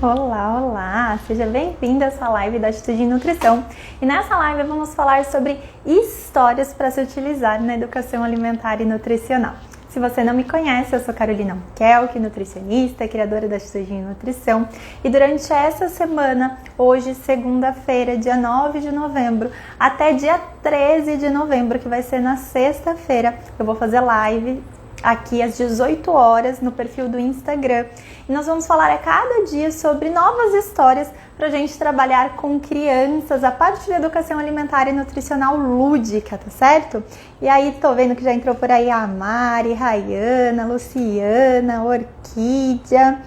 Olá, olá! Seja bem-vindo a essa live da Atitude em Nutrição. E nessa live vamos falar sobre histórias para se utilizar na educação alimentar e nutricional. Se você não me conhece, eu sou Carolina Kelk, nutricionista, criadora da Atitude em Nutrição. E durante essa semana, hoje, segunda-feira, dia 9 de novembro, até dia 13 de novembro, que vai ser na sexta-feira, eu vou fazer live aqui às 18 horas no perfil do Instagram. E nós vamos falar a cada dia sobre novas histórias para a gente trabalhar com crianças a parte da educação alimentar e nutricional lúdica, tá certo? E aí tô vendo que já entrou por aí a Mari, Rayana, Luciana, Orquídea,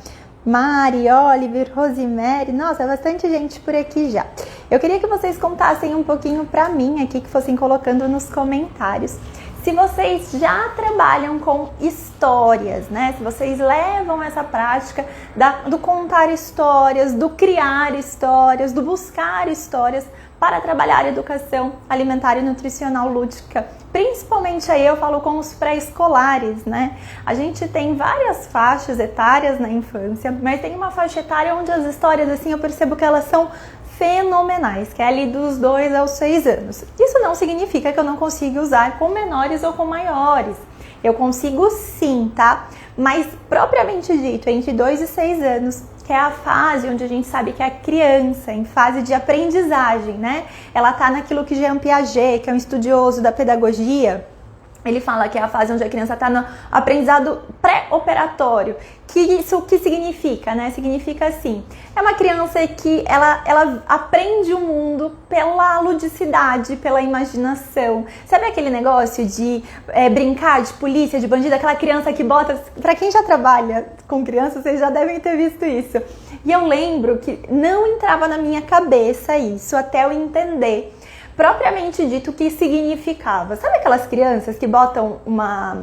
Mari, Oliver, Rosemary, nossa, bastante gente por aqui já. Eu queria que vocês contassem um pouquinho para mim aqui, que fossem colocando nos comentários. Se vocês já trabalham com histórias, né? Se vocês levam essa prática do contar histórias, do criar histórias, do buscar histórias para trabalhar a educação alimentar e nutricional lúdica. Principalmente aí eu falo com os pré-escolares, né? A gente tem várias faixas etárias na infância, mas tem uma faixa etária onde as histórias, assim, eu percebo que elas são fenomenais, que é ali dos 2 aos 6 anos. Isso não significa que eu não consiga usar com menores ou com maiores. Eu consigo sim, tá? Mas propriamente dito, entre 2 e 6 anos, que é a fase onde a gente sabe que a criança, em fase de aprendizagem, né? Ela tá naquilo que Jean Piaget, que é um estudioso da pedagogia, ele fala que é a fase onde a criança está no aprendizado pré-operatório. Isso o que significa, né? Significa assim, é uma criança que ela aprende o mundo pela ludicidade, pela imaginação. Sabe aquele negócio de brincar de polícia, de bandido? Aquela criança que bota... Para quem já trabalha com criança, vocês já devem ter visto isso. E eu lembro que não entrava na minha cabeça isso até eu entender propriamente dito o que significava. Sabe aquelas crianças que botam uma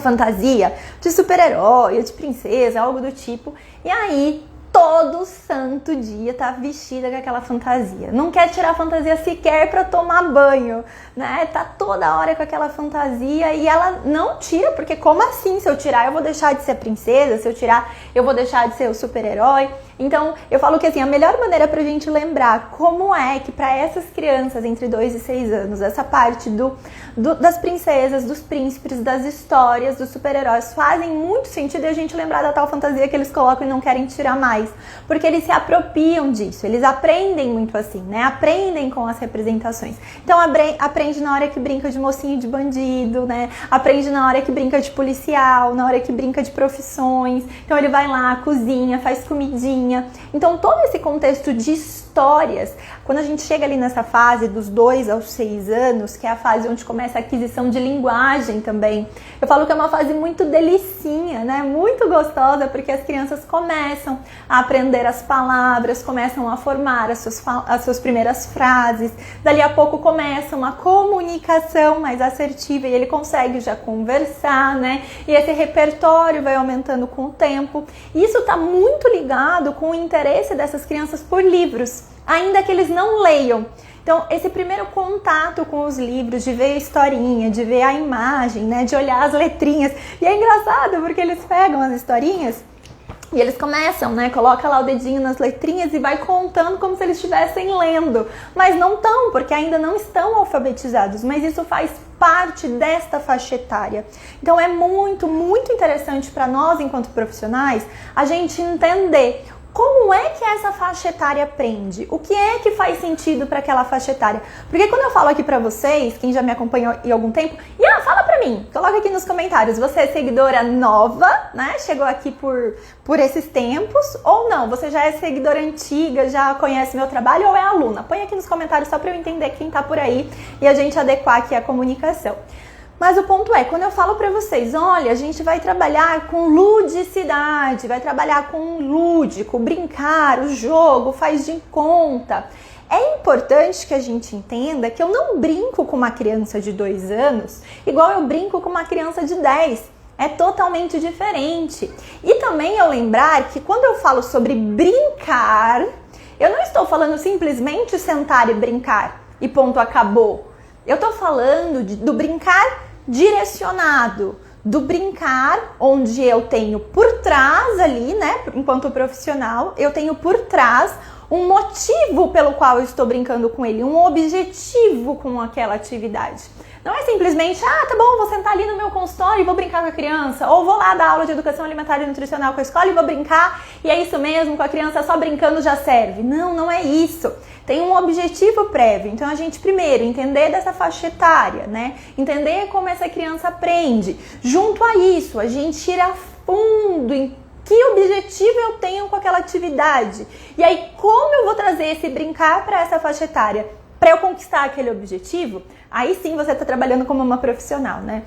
fantasia de super-herói, de princesa, algo do tipo, e aí todo santo dia tá vestida com aquela fantasia. Não quer tirar a fantasia sequer para tomar banho, né? Tá toda hora com aquela fantasia e ela não tira, porque como assim? Se eu tirar, eu vou deixar de ser princesa, se eu tirar, eu vou deixar de ser o super-herói. Então, eu falo que assim, a melhor maneira pra gente lembrar como é que para essas crianças entre 2 e 6 anos, essa parte das princesas, dos príncipes, das histórias, dos super-heróis fazem muito sentido e a gente lembrar da tal fantasia que eles colocam e não querem tirar mais. Porque eles se apropriam disso, eles aprendem muito assim, né? Aprendem com as representações. Então, aprende na hora que brinca de mocinho de bandido, né? Aprende na hora que brinca de policial, na hora que brinca de profissões. Então, ele vai lá, cozinha, faz comidinha. Então, todo esse contexto de histórias, quando a gente chega ali nessa fase dos 2 aos 6 anos, que é a fase onde começa a aquisição de linguagem também, eu falo que é uma fase muito delicinha, né? Muito gostosa, porque as crianças começam a aprender as palavras, começam a formar as suas primeiras frases, dali a pouco começa uma comunicação mais assertiva e ele consegue já conversar, né? E esse repertório vai aumentando com o tempo. E isso está muito ligado com o interesse dessas crianças por livros, ainda que eles não leiam. Então, esse primeiro contato com os livros, de ver a historinha, de ver a imagem, né, de olhar as letrinhas. E é engraçado, porque eles pegam as historinhas e eles começam, né, coloca lá o dedinho nas letrinhas e vai contando como se eles estivessem lendo. Mas não estão, porque ainda não estão alfabetizados, mas isso faz parte desta faixa etária. Então, é muito, muito interessante para nós, enquanto profissionais, a gente entender como é que essa faixa etária aprende? O que é que faz sentido para aquela faixa etária? Porque quando eu falo aqui para vocês, quem já me acompanhou há algum tempo, fala para mim, coloca aqui nos comentários, você é seguidora nova, né? Chegou aqui por esses tempos, ou não? Você já é seguidora antiga, já conhece meu trabalho, ou é aluna? Põe aqui nos comentários só para eu entender quem tá por aí e a gente adequar aqui a comunicação. Mas o ponto é, quando eu falo para vocês, olha, a gente vai trabalhar com ludicidade, vai trabalhar com lúdico, brincar, o jogo, faz de conta. É importante que a gente entenda que eu não brinco com uma criança de 2 anos igual eu brinco com uma criança de 10. É totalmente diferente. E também eu lembrar que quando eu falo sobre brincar, eu não estou falando simplesmente sentar e brincar e ponto, acabou. Eu estou falando do brincar direcionado, do brincar, onde eu tenho por trás ali, né, enquanto profissional, eu tenho por trás um motivo pelo qual eu estou brincando com ele, um objetivo com aquela atividade. Não é simplesmente, tá bom, vou sentar ali no meu consultório e vou brincar com a criança, ou vou lá dar aula de educação alimentar e nutricional com a escola e vou brincar, e é isso mesmo, com a criança só brincando já serve. Não, não é isso. Tem um objetivo prévio. Então a gente primeiro entender dessa faixa etária, né? Entender como essa criança aprende. Junto a isso, a gente ir a fundo em que objetivo eu tenho com aquela atividade. E aí, como eu vou trazer esse brincar para essa faixa etária? Para eu conquistar aquele objetivo, aí sim você está trabalhando como uma profissional, né?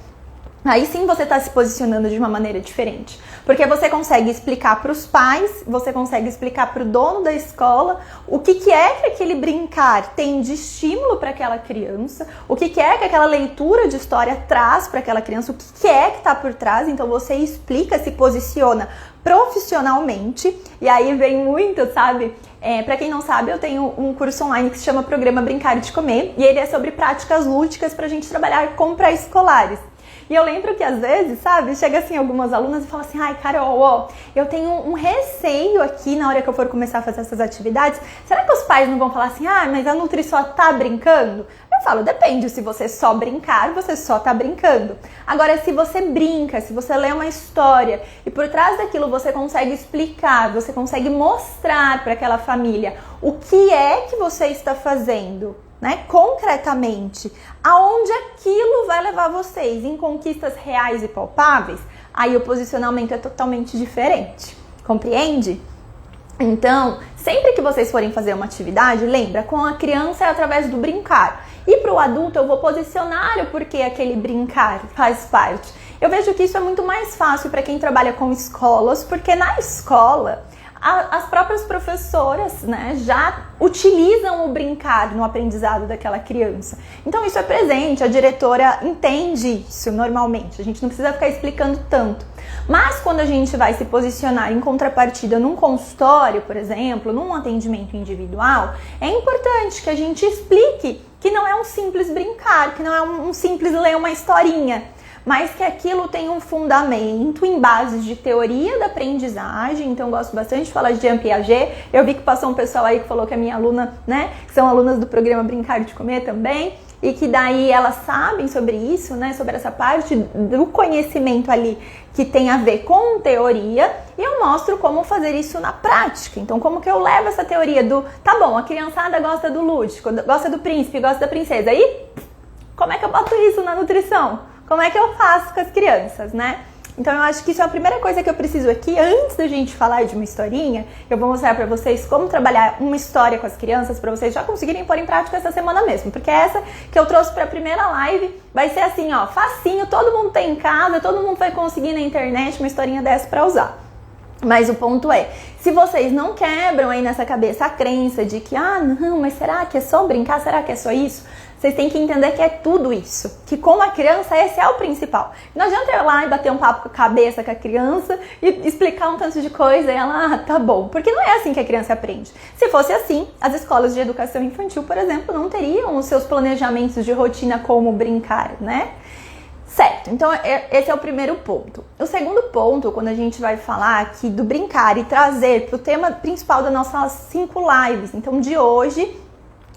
Aí sim você está se posicionando de uma maneira diferente. Porque você consegue explicar para os pais, você consegue explicar para o dono da escola o que é que aquele brincar tem de estímulo para aquela criança, o que é que aquela leitura de história traz para aquela criança, o que é que está por trás. Então você explica, se posiciona profissionalmente. E aí vem muito, sabe? Para quem não sabe, eu tenho um curso online que se chama Programa Brincar de Comer, e ele é sobre práticas lúdicas para a gente trabalhar com pré-escolares. E eu lembro que às vezes, sabe, chega assim algumas alunas e falam assim, ai Carol, eu tenho um receio aqui na hora que eu for começar a fazer essas atividades, será que os pais não vão falar assim, mas a Nutri só tá brincando? Eu falo, depende, se você só brincar, você só tá brincando. Agora, se você brinca, se você lê uma história e por trás daquilo você consegue explicar, você consegue mostrar para aquela família o que é que você está fazendo, né, concretamente, aonde aquilo vai levar vocês em conquistas reais e palpáveis, aí o posicionamento é totalmente diferente, compreende? Então, sempre que vocês forem fazer uma atividade, lembra, com a criança é através do brincar, e para o adulto eu vou posicionar o porquê aquele brincar faz parte. Eu vejo que isso é muito mais fácil para quem trabalha com escolas, porque na escola as próprias professoras, né, já utilizam o brincar no aprendizado daquela criança. Então isso é presente, a diretora entende isso normalmente, a gente não precisa ficar explicando tanto. Mas quando a gente vai se posicionar em contrapartida num consultório, por exemplo, num atendimento individual, é importante que a gente explique que não é um simples brincar, que não é um simples ler uma historinha, mas que aquilo tem um fundamento em bases de teoria da aprendizagem. Então eu gosto bastante de falar de Jean Piaget. Eu vi que passou um pessoal aí que falou que é minha aluna, né, que são alunas do programa Brincar de Comer também, e que daí elas sabem sobre isso, né, sobre essa parte do conhecimento ali que tem a ver com teoria, e eu mostro como fazer isso na prática. Então como que eu levo essa teoria do, tá bom, a criançada gosta do lúdico, gosta do príncipe, gosta da princesa, e como é que eu boto isso na nutrição? Como é que eu faço com as crianças, né? Então eu acho que isso é a primeira coisa que eu preciso aqui, antes da gente falar de uma historinha, eu vou mostrar pra vocês como trabalhar uma história com as crianças, pra vocês já conseguirem pôr em prática essa semana mesmo, porque essa que eu trouxe pra primeira live vai ser assim, ó, facinho, todo mundo tem em casa, todo mundo vai conseguir na internet uma historinha dessa pra usar. Mas o ponto é, se vocês não quebram aí nessa cabeça a crença de que, não, mas será que é só brincar, será que é só isso? Vocês têm que entender que é tudo isso, que com a criança esse é o principal. Não adianta ir lá e bater um papo com a cabeça com a criança e explicar um tanto de coisa e ela, tá bom, porque não é assim que a criança aprende. Se fosse assim, as escolas de educação infantil, por exemplo, não teriam os seus planejamentos de rotina como brincar, né? Certo, então esse é o primeiro ponto. O segundo ponto, quando a gente vai falar aqui do brincar e trazer para o tema principal das nossas 5 lives, então de hoje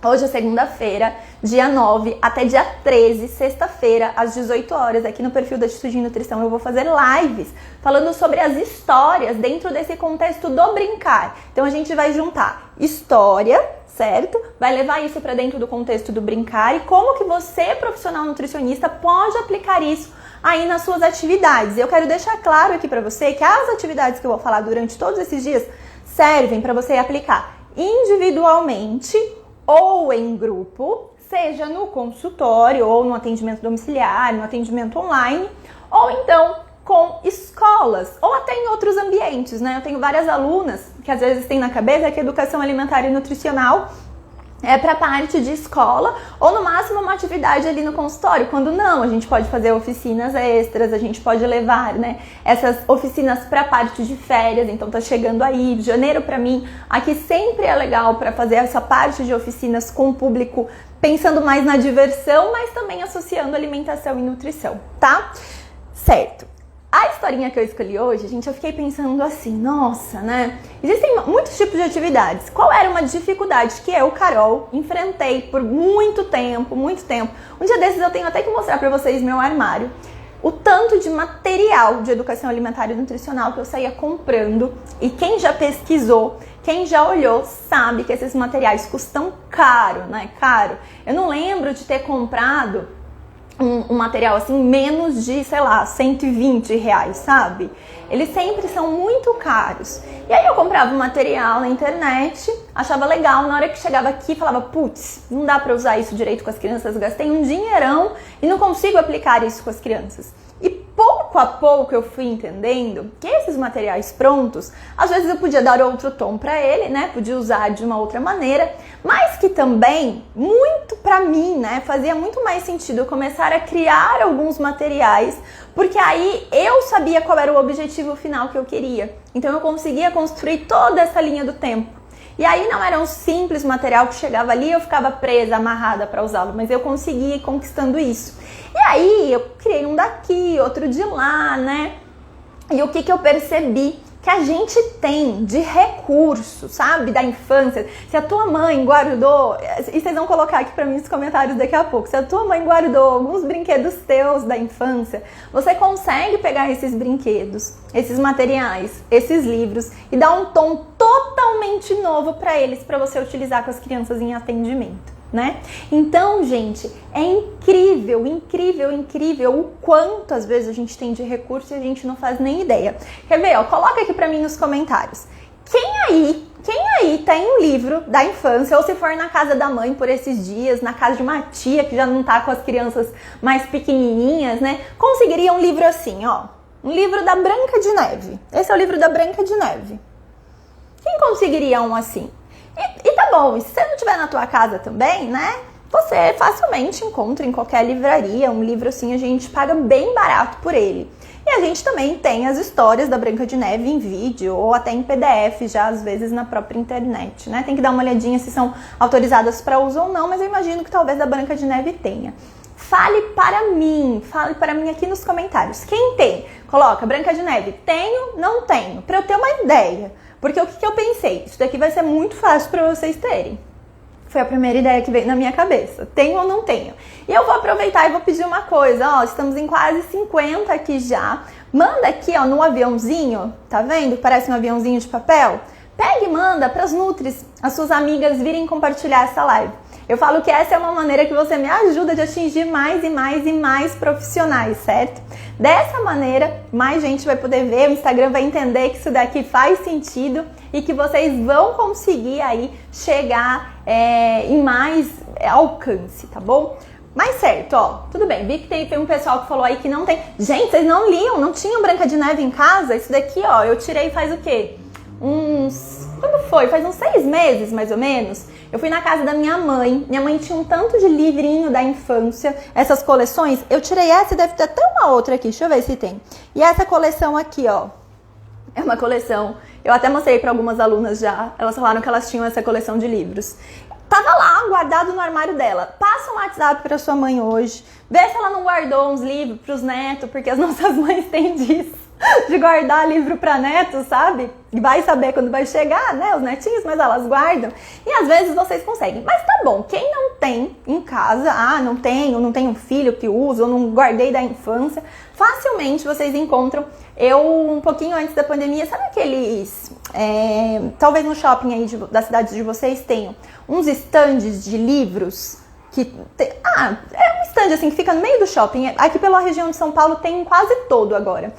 é segunda-feira, dia 9 até dia 13, sexta-feira, às 18 horas, aqui no perfil da Atitude em Nutrição, eu vou fazer lives falando sobre as histórias dentro desse contexto do brincar. Então a gente vai juntar história, certo? Vai levar isso para dentro do contexto do brincar e como que você, profissional nutricionista, pode aplicar isso aí nas suas atividades. Eu quero deixar claro aqui para você que as atividades que eu vou falar durante todos esses dias servem para você aplicar individualmente ou em grupo, seja no consultório ou no atendimento domiciliar, no atendimento online, ou então com escolas, ou até em outros ambientes, né? Eu tenho várias alunas que às vezes têm na cabeça que educação alimentar e nutricional é para parte de escola, ou no máximo uma atividade ali no consultório, quando não, a gente pode fazer oficinas extras, a gente pode levar, né, essas oficinas para parte de férias. Então tá chegando aí, janeiro para mim, aqui sempre é legal para fazer essa parte de oficinas com o público, pensando mais na diversão, mas também associando alimentação e nutrição, tá? Certo. A historinha que eu escolhi hoje, gente, eu fiquei pensando assim, nossa, né? Existem muitos tipos de atividades. Qual era uma dificuldade que eu, Carol, enfrentei por muito tempo, muito tempo? Um dia desses eu tenho até que mostrar pra vocês meu armário. O tanto de material de educação alimentar e nutricional que eu saía comprando. E quem já pesquisou, quem já olhou, sabe que esses materiais custam caro, né? Caro. Eu não lembro de ter comprado um material assim, menos de, sei lá, R$120, sabe? Eles sempre são muito caros. E aí eu comprava um material na internet, achava legal, na hora que chegava aqui falava, putz, não dá pra usar isso direito com as crianças, gastei um dinheirão e não consigo aplicar isso com as crianças. E pouco a pouco eu fui entendendo que esses materiais prontos, às vezes eu podia dar outro tom para ele, né? Podia usar de uma outra maneira, mas que também, muito para mim, né? Fazia muito mais sentido eu começar a criar alguns materiais, porque aí eu sabia qual era o objetivo final que eu queria. Então eu conseguia construir toda essa linha do tempo. E aí não era um simples material que chegava ali e eu ficava presa, amarrada para usá-lo, mas eu conseguia ir conquistando isso. E aí eu criei um daqui, outro de lá, né? E o que eu percebi? Que a gente tem de recurso, sabe? Da infância. Se a tua mãe guardou, e vocês vão colocar aqui pra mim nos comentários daqui a pouco, se a tua mãe guardou alguns brinquedos teus da infância, você consegue pegar esses brinquedos, esses materiais, esses livros e dar um tom totalmente novo pra eles, pra você utilizar com as crianças em atendimento. Né? Então, gente, é incrível, incrível, incrível o quanto às vezes a gente tem de recurso e a gente não faz nem ideia. Quer ver? Ó, coloca aqui pra mim nos comentários. Quem aí tem um livro da infância, ou se for na casa da mãe por esses dias, na casa de uma tia que já não tá com as crianças mais pequenininhas, né? Conseguiria um livro assim, ó. Um livro da Branca de Neve. Esse é o livro da Branca de Neve. Quem conseguiria um assim? E tá bom, e se você não tiver na tua casa também, né? Você facilmente encontra em qualquer livraria um livro assim, a gente paga bem barato por ele. E a gente também tem as histórias da Branca de Neve em vídeo ou até em PDF, já às vezes na própria internet, né? Tem que dar uma olhadinha se são autorizadas para uso ou não, mas eu imagino que talvez da Branca de Neve tenha. Fale para mim aqui nos comentários. Quem tem? Coloca Branca de Neve. Tenho, não tenho, para eu ter uma ideia. Porque o que eu pensei? Isso daqui vai ser muito fácil para vocês terem. Foi a primeira ideia que veio na minha cabeça. Tenho ou não tenho? E eu vou aproveitar e vou pedir uma coisa. Ó, estamos em quase 50 aqui já. Manda aqui, ó, no aviãozinho. Tá vendo? Parece um aviãozinho de papel. Pega e manda para as Nutris, as suas amigas virem compartilhar essa live. Eu falo que essa é uma maneira que você me ajuda de atingir mais e mais e mais profissionais, certo? Dessa maneira, mais gente vai poder ver, o Instagram vai entender que isso daqui faz sentido e que vocês vão conseguir aí chegar em mais alcance, tá bom? Mas certo, ó, tudo bem, vi que tem um pessoal que falou aí que não tem... Gente, vocês não liam, não tinham Branca de Neve em casa? Isso daqui, ó, eu tirei faz o quê? Quando foi? Faz uns 6 meses, mais ou menos. Eu fui na casa da minha mãe tinha um tanto de livrinho da infância, essas coleções. Eu tirei essa e deve ter até uma outra aqui, deixa eu ver se tem. E essa coleção aqui, ó, é uma coleção, eu até mostrei para algumas alunas já, elas falaram que elas tinham essa coleção de livros. Tava lá, guardado no armário dela. Passa um WhatsApp para sua mãe hoje, vê se ela não guardou uns livros pros netos, porque as nossas mães têm disso. De guardar livro para netos, sabe? E vai saber quando vai chegar, né? Os netinhos, mas elas guardam. E às vezes vocês conseguem. Mas tá bom, quem não tem em casa, não tenho um filho que usa, ou não guardei da infância, facilmente vocês encontram. Eu, um pouquinho antes da pandemia, sabe aqueles... talvez no shopping aí da cidade de vocês tenham uns estandes de livros é um stand assim que fica no meio do shopping. Aqui pela região de São Paulo tem quase todo agora.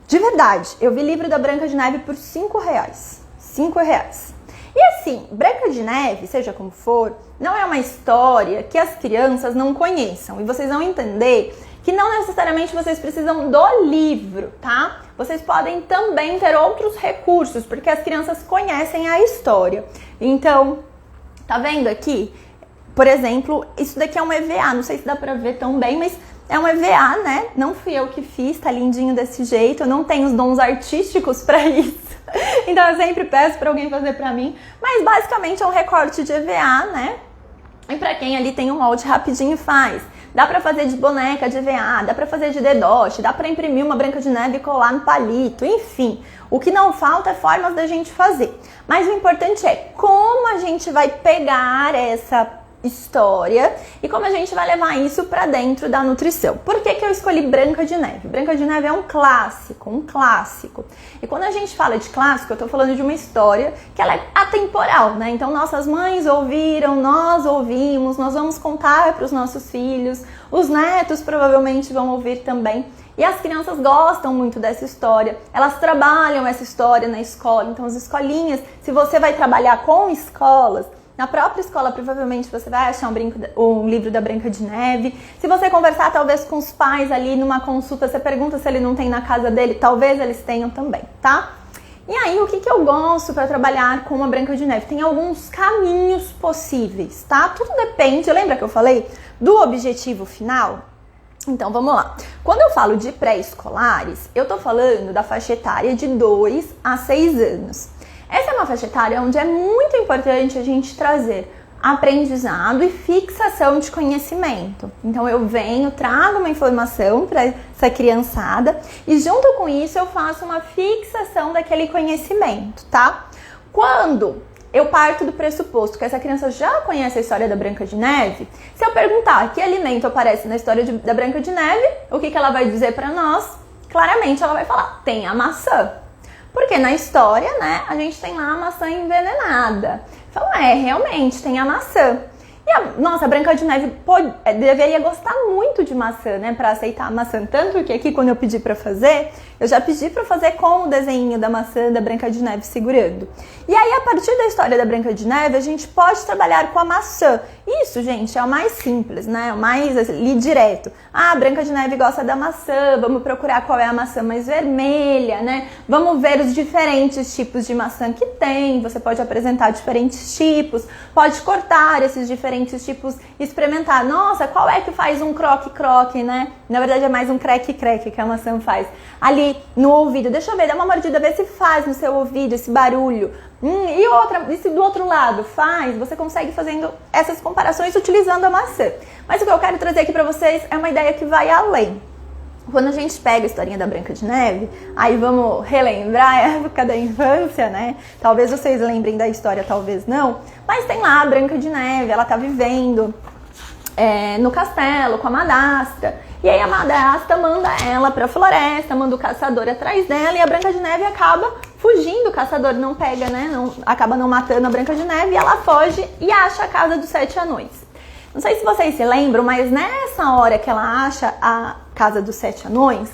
De verdade, eu vi livro da Branca de Neve por R$5. R$5. E assim, Branca de Neve, seja como for, não é uma história que as crianças não conheçam. E vocês vão entender que não necessariamente vocês precisam do livro, tá? Vocês podem também ter outros recursos, porque as crianças conhecem a história. Então, tá vendo aqui? Por exemplo, isso daqui é um EVA, não sei se dá pra ver tão bem, mas é um EVA, né? Não fui eu que fiz, tá lindinho desse jeito, eu não tenho os dons artísticos pra isso. Então eu sempre peço pra alguém fazer pra mim, mas basicamente é um recorte de EVA, né? E pra quem ali tem um molde rapidinho faz. dá pra fazer de boneca de EVA, dá pra fazer de dedoche, dá pra imprimir uma Branca de Neve e colar no palito, enfim. O que não falta é formas da gente fazer. Mas o importante é como a gente vai pegar essa história e como a gente vai levar isso para dentro da nutrição. Por que eu escolhi Branca de Neve? Branca de Neve é um clássico. E quando a gente fala de clássico, eu tô falando de uma história que ela é atemporal, né? Então nossas mães ouviram, nós ouvimos, nós vamos contar para os nossos filhos, os netos provavelmente vão ouvir também. E as crianças gostam muito dessa história, elas trabalham essa história na escola. Então as escolinhas, se você vai trabalhar com escolas, na própria escola, provavelmente, você vai achar um livro da Branca de Neve. Se você conversar, talvez, com os pais ali numa consulta, você pergunta se ele não tem na casa dele, talvez eles tenham também, tá? E aí, o que eu gosto para trabalhar com a Branca de Neve? Tem alguns caminhos possíveis, tá? Tudo depende, lembra que eu falei do objetivo final? Então, vamos lá. Quando eu falo de pré-escolares, eu tô falando da faixa etária de 2 a 6 anos. Essa é uma faixa etária onde é muito importante a gente trazer aprendizado e fixação de conhecimento. Então eu trago uma informação para essa criançada e junto com isso eu faço uma fixação daquele conhecimento, tá? Quando eu parto do pressuposto que essa criança já conhece a história da Branca de Neve, se eu perguntar que alimento aparece na história da Branca de Neve, o que ela vai dizer para nós? Claramente ela vai falar, tem a maçã. Porque na história, né, a gente tem lá a maçã envenenada. Então, realmente, tem a maçã. E a Branca de Neve deveria gostar muito de maçã, né, para aceitar a maçã. Tanto que aqui, quando eu pedi para fazer, eu já pedi para fazer com o desenho da maçã da Branca de Neve segurando. E aí, a partir da história da Branca de Neve, a gente pode trabalhar com a maçã. Isso, gente, é o mais simples, né, o mais ali direto. Ah, a Branca de Neve gosta da maçã, vamos procurar qual é a maçã mais vermelha, né? Vamos ver os diferentes tipos de maçã que tem. Você pode apresentar diferentes tipos, pode cortar esses diferentes tipos, experimentar. Nossa, qual é que faz um croque-croque, né? Na verdade é mais um creque-creque que a maçã faz. Ali no ouvido, deixa eu ver, dá uma mordida, vê se faz no seu ouvido esse barulho. E se do outro lado faz, você consegue fazendo essas comparações utilizando a maçã. Mas o que eu quero trazer aqui pra vocês é uma ideia que vai além. Quando a gente pega a historinha da Branca de Neve, aí vamos relembrar a época da infância, né? Talvez vocês lembrem da história, talvez não. Mas tem lá a Branca de Neve, ela tá vivendo no castelo com a madrasta. E aí a madrasta manda ela pra floresta, manda o caçador atrás dela e a Branca de Neve acaba fugindo. O caçador não pega, né? Acaba não matando a Branca de Neve e ela foge e acha a casa dos 7 anões. Não sei se vocês se lembram, mas nessa hora que ela acha a casa dos 7 anões,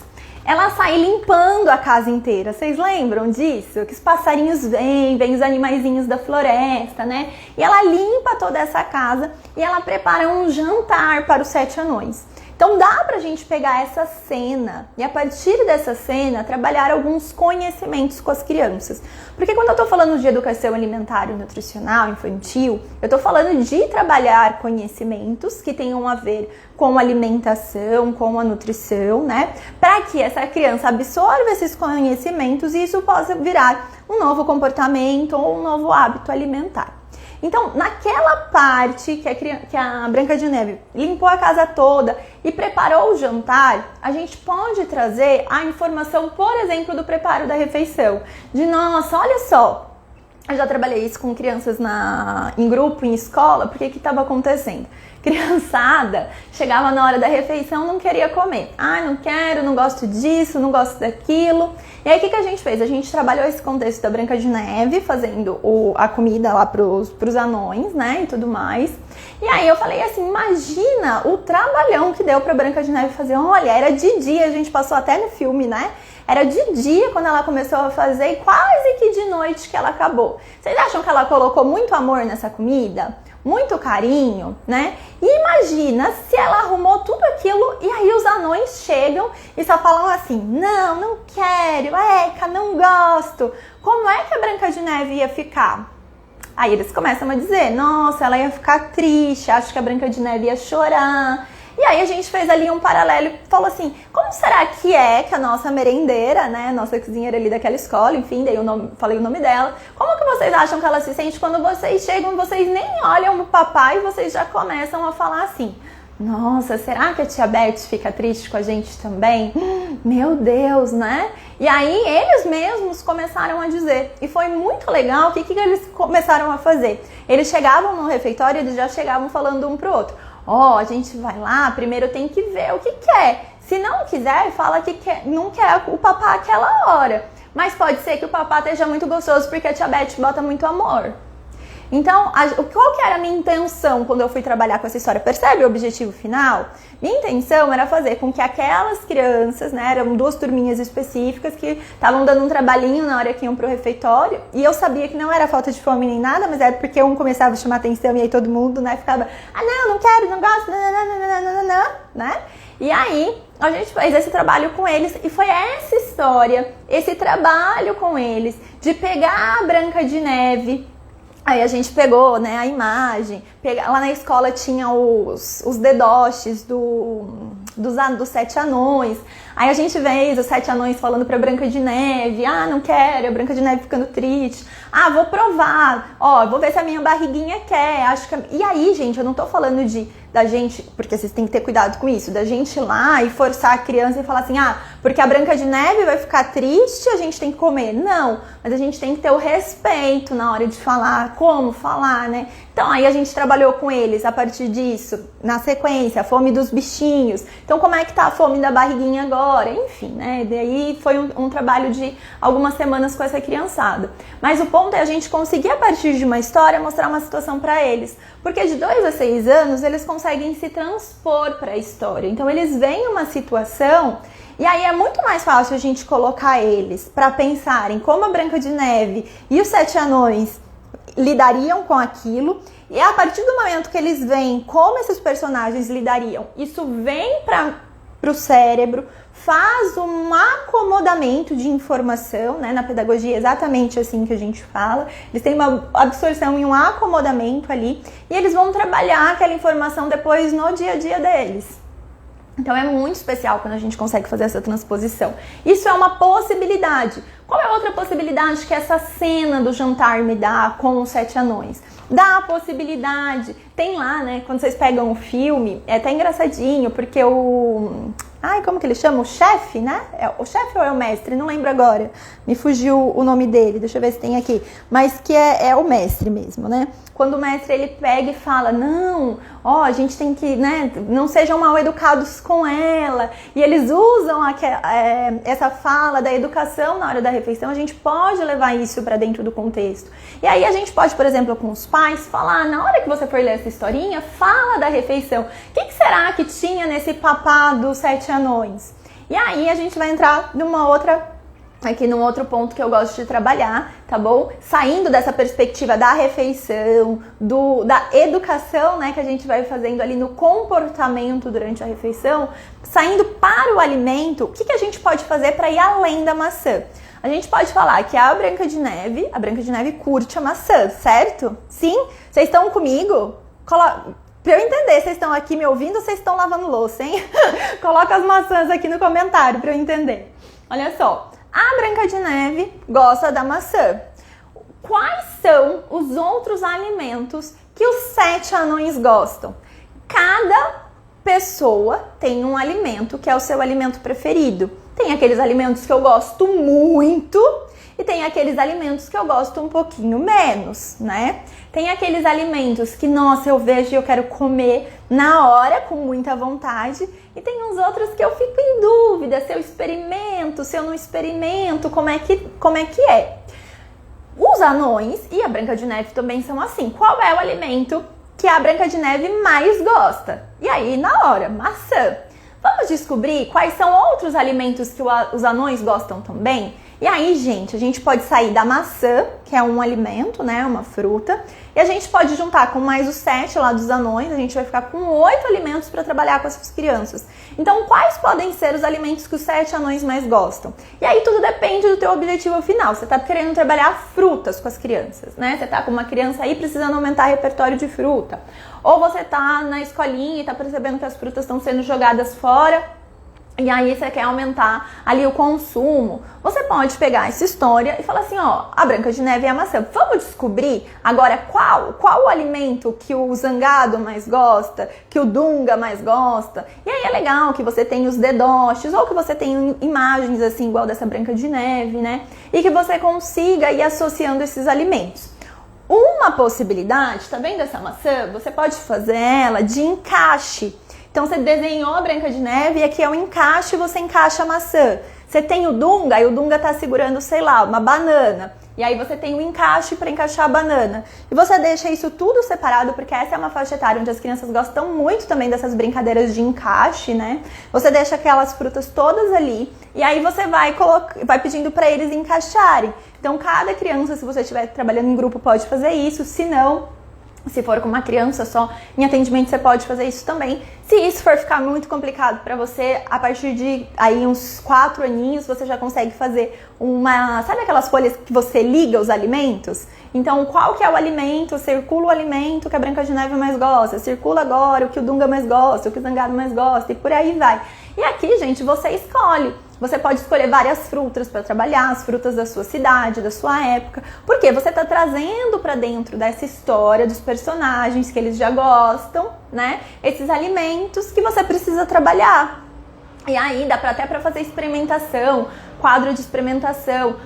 ela sai limpando a casa inteira. Vocês lembram disso? Que os passarinhos vêm os animaizinhos da floresta, né? E ela limpa toda essa casa e ela prepara um jantar para os 7 anões. Então dá pra gente pegar essa cena e a partir dessa cena trabalhar alguns conhecimentos com as crianças. Porque quando eu tô falando de educação alimentar e nutricional infantil, eu tô falando de trabalhar conhecimentos que tenham a ver com a alimentação, com a nutrição, né? Para que essa criança absorva esses conhecimentos e isso possa virar um novo comportamento ou um novo hábito alimentar. Então, naquela parte que a Branca de Neve limpou a casa toda e preparou o jantar, a gente pode trazer a informação, por exemplo, do preparo da refeição. De, nossa, olha só, eu já trabalhei isso com crianças em grupo, em escola, porque que estava acontecendo? Criançada chegava na hora da refeição, não queria comer. Ah, não quero, não gosto disso, não gosto daquilo. E aí o que a gente fez? A gente trabalhou esse contexto da Branca de Neve, fazendo a comida lá pros anões, né, e tudo mais. E aí eu falei assim, imagina o trabalhão que deu pra Branca de Neve fazer. Olha, era de dia, a gente passou até no filme, né? Era de dia quando ela começou a fazer e quase que de noite que ela acabou. Vocês acham que ela colocou muito amor nessa comida? Muito carinho, né? E imagina se ela arrumou tudo aquilo e aí os anões chegam e só falam assim, não quero, Eca, não gosto. Como é que a Branca de Neve ia ficar? Aí eles começam a dizer, nossa, ela ia ficar triste, acho que a Branca de Neve ia chorar. E aí a gente fez ali um paralelo e falou assim, como será que a nossa merendeira, né, nossa cozinheira ali daquela escola, enfim, falei o nome dela, como que vocês acham que ela se sente quando vocês chegam, vocês nem olham o papai e vocês já começam a falar assim, Nossa, será que a tia Beth fica triste com a gente também? Meu Deus, né? E aí eles mesmos começaram a dizer. E foi muito legal. O que eles começaram a fazer? Eles chegavam no refeitório, eles já chegavam falando um pro outro. Ó, a gente vai lá, primeiro tem que ver o que quer. Se não quiser, fala que não quer o papá aquela hora. Mas pode ser que o papá esteja muito gostoso porque a tia Beth bota muito amor. Então, qual que era a minha intenção quando eu fui trabalhar com essa história? Percebe o objetivo final? Minha intenção era fazer com que aquelas crianças, né, eram 2 turminhas específicas que estavam dando um trabalhinho na hora que iam pro refeitório, e eu sabia que não era falta de fome nem nada, mas era porque um começava a chamar atenção e aí todo mundo, né, ficava, não quero, não gosto, né? E aí, a gente fez esse trabalho com eles e foi essa história, esse trabalho com eles, de pegar a Branca de Neve. Aí a gente pegou, né, a imagem, lá na escola tinha os dedoches dos 7 anões. Aí a gente fez os 7 anões falando pra Branca de Neve, não quero, a Branca de Neve ficando triste. Vou provar, vou ver se a minha barriguinha quer, acho que... E aí, gente, eu não tô falando da gente, porque vocês têm que ter cuidado com isso, da gente ir lá e forçar a criança e falar assim, porque a Branca de Neve vai ficar triste, a gente tem que comer. Não, mas a gente tem que ter o respeito na hora de falar, como falar, né? Então, aí a gente trabalhou com eles a partir disso, na sequência, a fome dos bichinhos. Então, como é que tá a fome da barriguinha agora? Enfim, né? Daí foi um trabalho de algumas semanas com essa criançada. Mas o ponto é a gente conseguir, a partir de uma história, mostrar uma situação para eles. Porque de 2 a 6 anos, eles conseguem se transpor para a história. Então, eles veem uma situação... E aí é muito mais fácil a gente colocar eles para pensarem como a Branca de Neve e os 7 anões lidariam com aquilo, e a partir do momento que eles veem como esses personagens lidariam, isso vem para o cérebro, faz um acomodamento de informação, né? Na pedagogia é exatamente assim que a gente fala, eles têm uma absorção e um acomodamento ali, e eles vão trabalhar aquela informação depois no dia a dia deles. Então é muito especial quando a gente consegue fazer essa transposição. Isso é uma possibilidade. Qual é outra possibilidade que essa cena do jantar me dá com os 7 anões? Dá a possibilidade, tem lá, né, quando vocês pegam o filme, é até engraçadinho, porque como que ele chama? O chefe, né? É o chefe ou é o mestre? Não lembro agora. Me fugiu o nome dele, deixa eu ver se tem aqui. Mas que é o mestre mesmo, né? Quando o mestre ele pega e fala, a gente tem que, né, não sejam mal educados com ela. E eles usam essa fala da educação na hora da refeição, a gente pode levar isso para dentro do contexto. E aí a gente pode, por exemplo, com os pais, falar, na hora que você for ler essa historinha, fala da refeição. O que será que tinha nesse papá dos 7 anões? E aí a gente vai entrar num outro ponto que eu gosto de trabalhar, tá bom? Saindo dessa perspectiva da refeição, da educação, né, que a gente vai fazendo ali no comportamento durante a refeição, saindo para o alimento, o que a gente pode fazer para ir além da maçã? A gente pode falar que a Branca de Neve curte a maçã, certo? Sim? Vocês estão comigo? Pra eu entender, vocês estão aqui me ouvindo ou vocês estão lavando louça, hein? Coloca as maçãs aqui no comentário pra eu entender. Olha só, a Branca de Neve gosta da maçã. Quais são os outros alimentos que os 7 anões gostam? Cada pessoa tem um alimento que é o seu alimento preferido. Tem aqueles alimentos que eu gosto muito e tem aqueles alimentos que eu gosto um pouquinho menos, né? Tem aqueles alimentos que, nossa, eu vejo e eu quero comer na hora, com muita vontade. E tem uns outros que eu fico em dúvida se eu experimento, se eu não experimento, como é que é. Os anões e a Branca de Neve também são assim. Qual é o alimento que a Branca de Neve mais gosta? E aí, na hora, maçã. Vamos descobrir quais são outros alimentos que os anões gostam também? E aí, gente, a gente pode sair da maçã, que é um alimento, né, uma fruta, e a gente pode juntar com mais os 7 lá dos anões, a gente vai ficar com 8 alimentos para trabalhar com essas crianças. Então, quais podem ser os alimentos que os 7 anões mais gostam? E aí, tudo depende do teu objetivo final. Você tá querendo trabalhar frutas com as crianças, né? Você tá com uma criança aí precisando aumentar repertório de fruta. Ou você tá na escolinha e tá percebendo que as frutas estão sendo jogadas fora e aí você quer aumentar ali o consumo, você pode pegar essa história e falar assim, ó, a Branca de Neve e a maçã, vamos descobrir agora qual o alimento que o Zangado mais gosta, que o Dunga mais gosta. E aí é legal que você tenha os dedoches, ou que você tenha imagens assim, igual dessa Branca de Neve, né? E que você consiga ir associando esses alimentos. Uma possibilidade, tá vendo essa maçã? Você pode fazer ela de encaixe. Então você desenhou a Branca de Neve e aqui é o encaixe e você encaixa a maçã. Você tem o Dunga e o Dunga tá segurando, sei lá, uma banana. E aí você tem o encaixe para encaixar a banana. E você deixa isso tudo separado, porque essa é uma faixa etária onde as crianças gostam muito também dessas brincadeiras de encaixe, né? Você deixa aquelas frutas todas ali e aí você vai pedindo para eles encaixarem. Então cada criança, se você estiver trabalhando em grupo, pode fazer isso, se não... Se for com uma criança só em atendimento, você pode fazer isso também. Se isso for ficar muito complicado para você, a partir de aí uns 4 aninhos, você já consegue fazer uma... Sabe aquelas folhas que você liga os alimentos? Então, qual que é o alimento? Circula o alimento que a Branca de Neve mais gosta. Circula agora o que o Dunga mais gosta, o que o Zangado mais gosta, e por aí vai. E aqui, gente, você escolhe. Você pode escolher várias frutas para trabalhar, as frutas da sua cidade, da sua época, porque você está trazendo para dentro dessa história dos personagens que eles já gostam, né? Esses alimentos que você precisa trabalhar. E aí dá até para fazer experimentação, quadro de experimentação.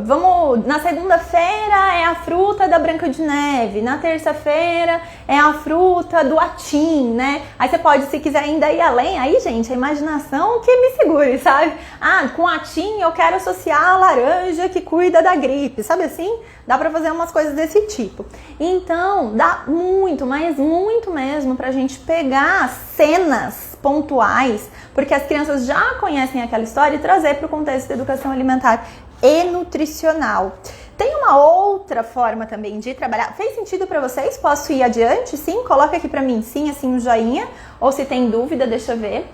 Vamos, na segunda-feira é a fruta da Branca de Neve, na terça-feira é a fruta do atim, né? Aí você pode, se quiser ainda ir além, aí gente, a imaginação que me segure, sabe? Com atim eu quero associar a laranja que cuida da gripe, sabe assim? Dá pra fazer umas coisas desse tipo. Então, dá muito, mas muito mesmo pra gente pegar cenas pontuais, porque as crianças já conhecem aquela história e trazer para o contexto da educação alimentar e nutricional. Tem uma outra forma também de trabalhar. Fez sentido para vocês? Posso ir adiante? Sim? Coloca aqui para mim, sim, assim, um joinha. Ou se tem dúvida, deixa eu ver.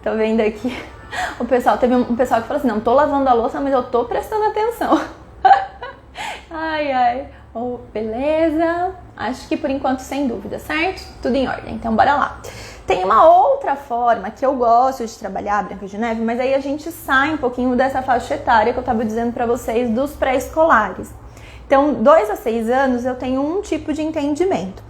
Tô vendo aqui o pessoal. Teve um pessoal que falou assim, não, tô lavando a louça, mas eu tô prestando atenção. Ai. Beleza. Acho que por enquanto sem dúvida, certo? Tudo em ordem. Então, bora lá. Tem uma outra forma que eu gosto de trabalhar a Branca de Neve, mas aí a gente sai um pouquinho dessa faixa etária que eu estava dizendo para vocês dos pré-escolares. Então, 2 a 6 anos eu tenho um tipo de entendimento.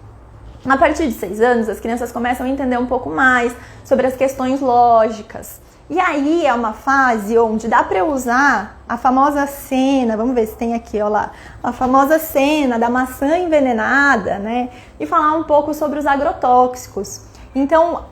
A partir de 6 anos, as crianças começam a entender um pouco mais sobre as questões lógicas. E aí é uma fase onde dá para usar a famosa cena, vamos ver se tem aqui, ó lá, a famosa cena da maçã envenenada, né? E falar um pouco sobre os agrotóxicos. Então,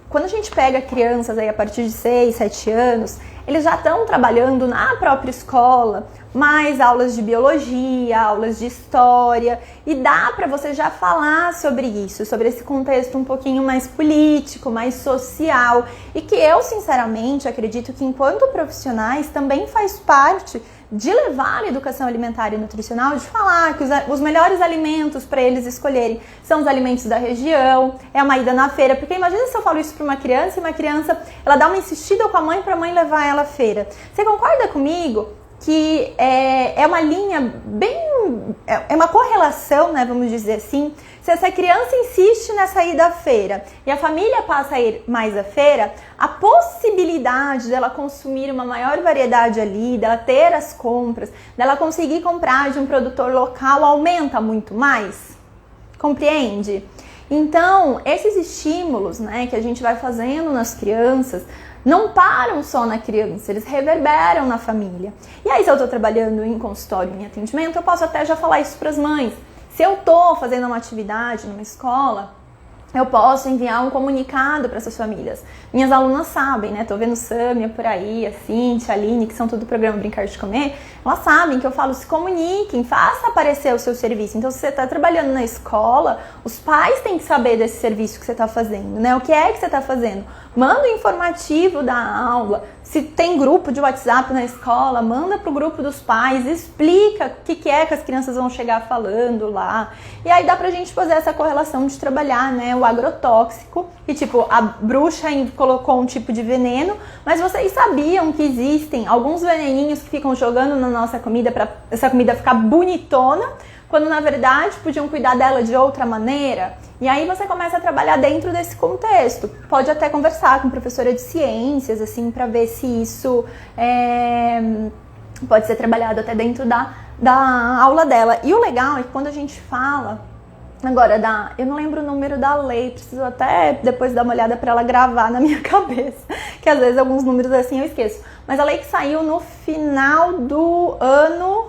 quando a gente pega crianças aí a partir de 6, 7 anos, eles já estão trabalhando na própria escola, mais aulas de biologia, aulas de história, e dá para você já falar sobre isso, sobre esse contexto um pouquinho mais político, mais social, e que eu, sinceramente, acredito que enquanto profissionais também faz parte de levar a educação alimentar e nutricional, de falar que os melhores alimentos para eles escolherem são os alimentos da região, é uma ida na feira, porque imagina se eu falo isso para uma criança e uma criança, ela dá uma insistida com a mãe para a mãe levar ela à feira. Você concorda comigo que é uma linha bem, é uma correlação, né, vamos dizer assim, se essa criança insiste nessa ida à feira e a família passa a ir mais à feira, a possibilidade dela consumir uma maior variedade ali, dela ter as compras, dela conseguir comprar de um produtor local aumenta muito mais. Compreende? Então, esses estímulos, né, que a gente vai fazendo nas crianças, não param só na criança, eles reverberam na família. E aí, se eu estou trabalhando em consultório, em atendimento, eu posso até já falar isso para as mães. Se eu estou fazendo uma atividade numa escola, eu posso enviar um comunicado para essas famílias. Minhas alunas sabem, né? Tô vendo Sâmia por aí, a Cíntia, a Aline, que são tudo do programa Brincar de Comer. Elas sabem que eu falo, se comuniquem, faça aparecer o seu serviço. Então, se você está trabalhando na escola, os pais têm que saber desse serviço que você está fazendo, né? O que é que você está fazendo? Manda o informativo da aula. Se tem grupo de WhatsApp na escola, manda pro grupo dos pais, explica o que é que as crianças vão chegar falando lá. E aí dá pra gente fazer essa correlação de trabalhar, né, o agrotóxico, que tipo, a bruxa colocou um tipo de veneno, mas vocês sabiam que existem alguns veneninhos que ficam jogando na nossa comida pra essa comida ficar bonitona, quando na verdade podiam cuidar dela de outra maneira? E aí você começa a trabalhar dentro desse contexto. Pode até conversar com professora de ciências, assim, para ver se isso pode ser trabalhado até dentro da aula dela. E o legal é que quando a gente fala agora eu não lembro o número da lei, preciso até depois dar uma olhada para ela gravar na minha cabeça, que às vezes alguns números assim eu esqueço. Mas a lei que saiu no final do ano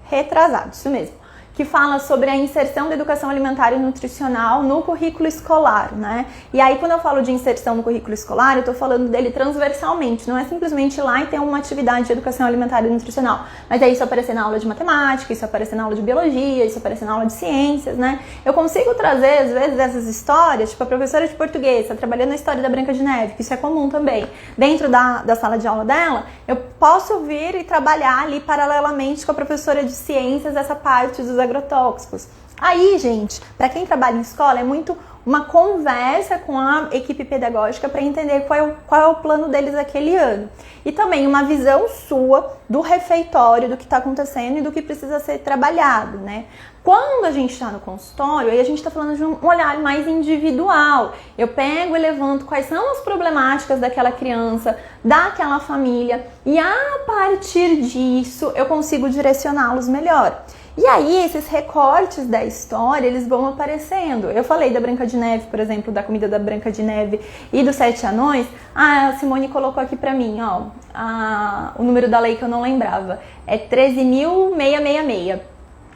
retrasado, isso mesmo, que fala sobre a inserção da educação alimentar e nutricional no currículo escolar, né? E aí, quando eu falo de inserção no currículo escolar, eu tô falando dele transversalmente, não é simplesmente ir lá e ter uma atividade de educação alimentar e nutricional, mas é isso aparecer na aula de matemática, isso aparecer na aula de biologia, isso aparecer na aula de ciências, né? Eu consigo trazer, às vezes, essas histórias, tipo a professora de português, tá trabalhando a história da Branca de Neve, que isso é comum também, dentro da sala de aula dela, eu posso vir e trabalhar ali paralelamente com a professora de ciências essa parte dos agrotóxicos. Aí, gente, para quem trabalha em escola, é muito uma conversa com a equipe pedagógica para entender qual é o plano deles aquele ano. E também uma visão sua do refeitório, do que está acontecendo e do que precisa ser trabalhado, né? Quando a gente está no consultório, aí a gente está falando de um olhar mais individual. Eu pego e levanto quais são as problemáticas daquela criança, daquela família, e a partir disso eu consigo direcioná-los melhor. E aí, esses recortes da história, eles vão aparecendo. Eu falei da Branca de Neve, por exemplo, da comida da Branca de Neve e dos 7 anões. A Simone colocou aqui pra mim, ó, o número da lei que eu não lembrava. É 13.666.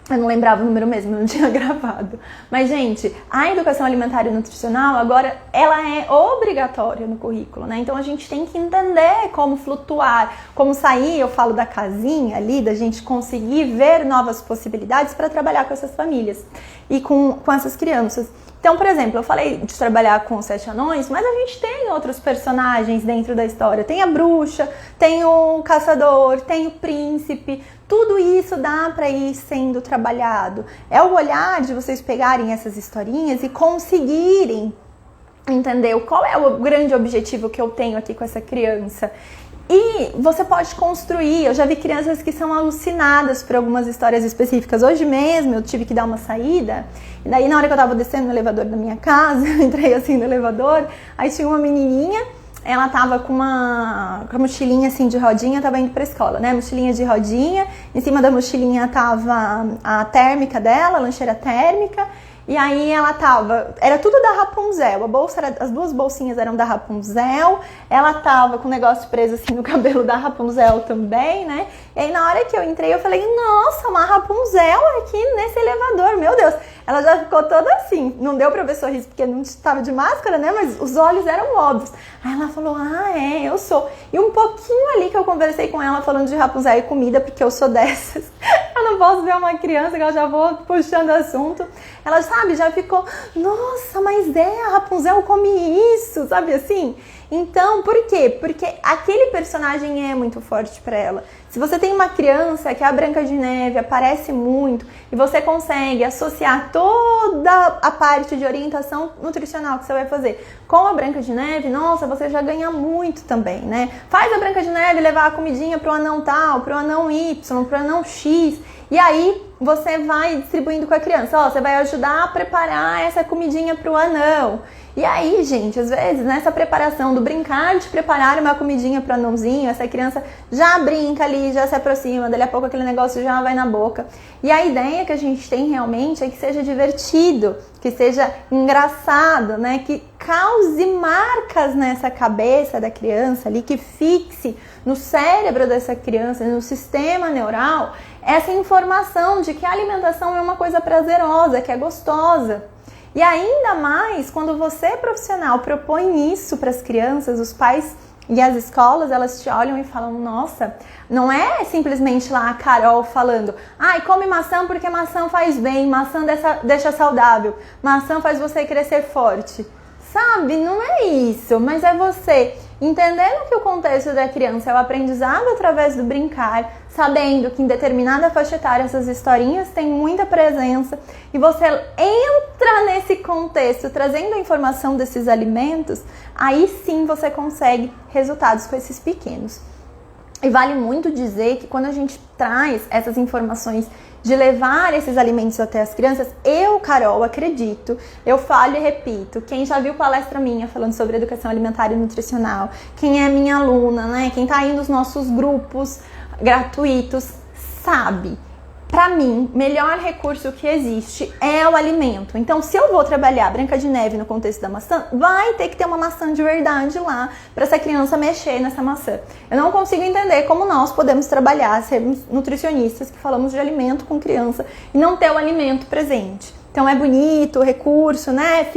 Eu não lembrava o número mesmo, não tinha gravado. Mas, gente, a educação alimentar e nutricional, agora, ela é obrigatória no currículo, né? Então, a gente tem que entender como flutuar, como sair, eu falo da casinha ali, da gente conseguir ver novas possibilidades para trabalhar com essas famílias e com essas crianças. Então, por exemplo, eu falei de trabalhar com os 7 anões, mas a gente tem outros personagens dentro da história. Tem a bruxa, tem o caçador, tem o príncipe. Tudo isso dá para ir sendo trabalhado. É o olhar de vocês pegarem essas historinhas e conseguirem entender qual é o grande objetivo que eu tenho aqui com essa criança. E você pode construir, eu já vi crianças que são alucinadas por algumas histórias específicas. Hoje mesmo eu tive que dar uma saída, e daí na hora que eu tava descendo no elevador da minha casa, eu entrei assim no elevador, aí tinha uma menininha, ela tava com uma mochilinha assim de rodinha, tava indo pra escola, né? Mochilinha de rodinha, em cima da mochilinha tava a térmica dela, a lancheira térmica. E aí ela era tudo da Rapunzel, as duas bolsinhas eram da Rapunzel, ela tava com o negócio preso assim no cabelo da Rapunzel também, né? E aí na hora que eu entrei eu falei, nossa, uma Rapunzel aqui nesse elevador, meu Deus! Ela já ficou toda assim, não deu pra ver sorriso porque não estava de máscara, né? Mas os olhos eram óbvios. Aí ela falou, eu sou. E um pouquinho ali que eu conversei com ela falando de Rapunzel e comida, porque eu sou dessas. Eu não posso ver uma criança que eu já vou puxando assunto. Ela, sabe, já ficou, nossa, mas a Rapunzel come isso, sabe assim? Então, por quê? Porque aquele personagem é muito forte para ela. Se você tem uma criança que é a Branca de Neve, aparece muito, e você consegue associar toda a parte de orientação nutricional que você vai fazer com a Branca de Neve, nossa, você já ganha muito também, né? Faz a Branca de Neve levar a comidinha pro anão tal, pro anão Y, pro anão X, e aí você vai distribuindo com a criança, você vai ajudar a preparar essa comidinha pro anão. E aí, gente, às vezes, nessa preparação do brincar de preparar uma comidinha pro anãozinho, essa criança já brinca ali, já se aproxima, dali a pouco aquele negócio já vai na boca. E a ideia que a gente tem realmente é que seja divertido, que seja engraçado, né? Que cause marcas nessa cabeça da criança ali, que fixe no cérebro dessa criança, no sistema neural, essa informação de que a alimentação é uma coisa prazerosa, que é gostosa. E ainda mais quando você, profissional, propõe isso para as crianças, os pais e as escolas, elas te olham e falam, nossa, não é simplesmente lá a Carol falando, come maçã porque maçã faz bem, maçã deixa saudável, maçã faz você crescer forte. Sabe, não é isso, mas é você entendendo que o contexto da criança é o aprendizado através do brincar, sabendo que em determinada faixa etária essas historinhas têm muita presença e você entra nesse contexto trazendo a informação desses alimentos, aí sim você consegue resultados com esses pequenos. E vale muito dizer que quando a gente traz essas informações de levar esses alimentos até as crianças, eu, Carol, acredito, eu falo e repito, quem já viu palestra minha falando sobre educação alimentar e nutricional, quem é minha aluna, né, quem tá aí nos nossos grupos gratuitos, sabe, pra mim, melhor recurso que existe é o alimento. Então, se eu vou trabalhar Branca de Neve no contexto da maçã, vai ter que ter uma maçã de verdade lá para essa criança mexer nessa maçã. Eu não consigo entender como nós podemos trabalhar, sermos nutricionistas que falamos de alimento com criança e não ter o alimento presente. Então, é bonito o recurso, né?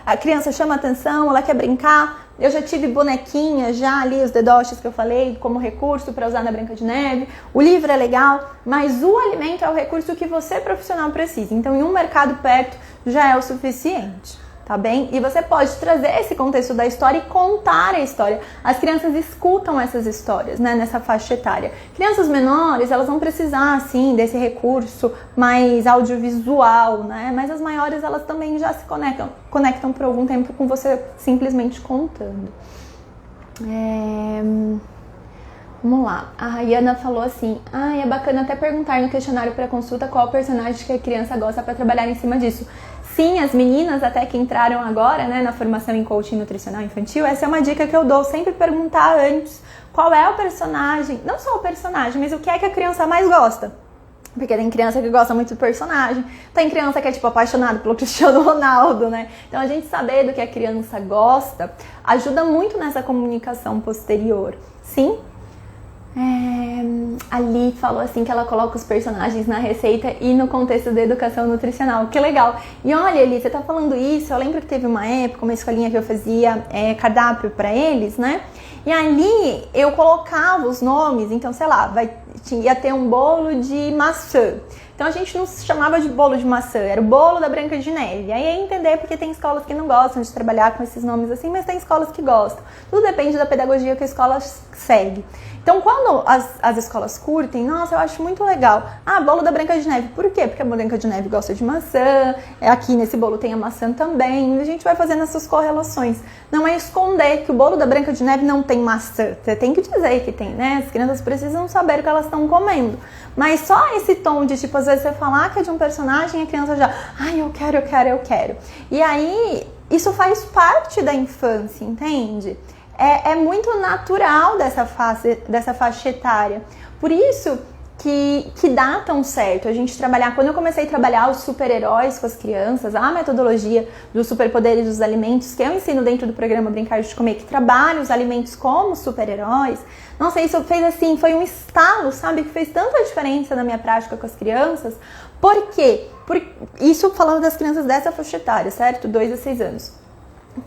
A criança chama atenção, ela quer brincar. Eu já tive bonequinha, já ali os dedoches que eu falei, como recurso para usar na Branca de Neve. O livro é legal, mas o alimento é o recurso que você, profissional, precisa. Então, em um mercado perto, já é o suficiente, tá bem? E você pode trazer esse contexto da história e contar a história. As crianças escutam essas histórias, né, nessa faixa etária. Crianças menores, elas vão precisar, assim, desse recurso mais audiovisual, né? Mas as maiores, elas também já se conectam por algum tempo com você simplesmente contando. Vamos lá. A Rayana falou assim, é bacana até perguntar no questionário para consulta qual personagem que a criança gosta para trabalhar em cima disso. Sim, as meninas até que entraram agora, né, na formação em coaching nutricional infantil, essa é uma dica que eu dou, sempre perguntar antes qual é o personagem, não só o personagem, mas o que é que a criança mais gosta. Porque tem criança que gosta muito do personagem, tem criança que é tipo apaixonada pelo Cristiano Ronaldo, né? Então a gente saber do que a criança gosta ajuda muito nessa comunicação posterior, sim? A Li falou assim que ela coloca os personagens na receita e no contexto da educação nutricional. Que legal! E olha, Li, você tá falando isso, eu lembro que teve uma época, uma escolinha que eu fazia cardápio pra eles, né? E ali eu colocava os nomes, então sei lá, ia ter um bolo de maçã. Então a gente não se chamava de bolo de maçã, era o bolo da Branca de Neve. Aí é entender porque tem escolas que não gostam de trabalhar com esses nomes assim, mas tem escolas que gostam. Tudo depende da pedagogia que a escola segue. Então, quando as escolas curtem, nossa, eu acho muito legal. Bolo da Branca de Neve. Por quê? Porque a Branca de Neve gosta de maçã, aqui nesse bolo tem a maçã também, a gente vai fazendo essas correlações. Não é esconder que o bolo da Branca de Neve não tem maçã, você tem que dizer que tem, né? As crianças precisam saber o que elas estão comendo. Mas só esse tom de, tipo, às vezes você falar que é de um personagem, a criança já, eu quero. E aí, isso faz parte da infância, entende? É muito natural dessa faixa etária. Por isso que dá tão certo a gente trabalhar. Quando eu comecei a trabalhar os super-heróis com as crianças, a metodologia dos superpoderes dos alimentos, que eu ensino dentro do programa Brincar de Comer, que trabalha os alimentos como super-heróis, nossa, isso fez assim, foi um estalo, sabe? Que fez tanta diferença na minha prática com as crianças. Por quê? Isso falando das crianças dessa faixa etária, certo? 2 a 6 anos.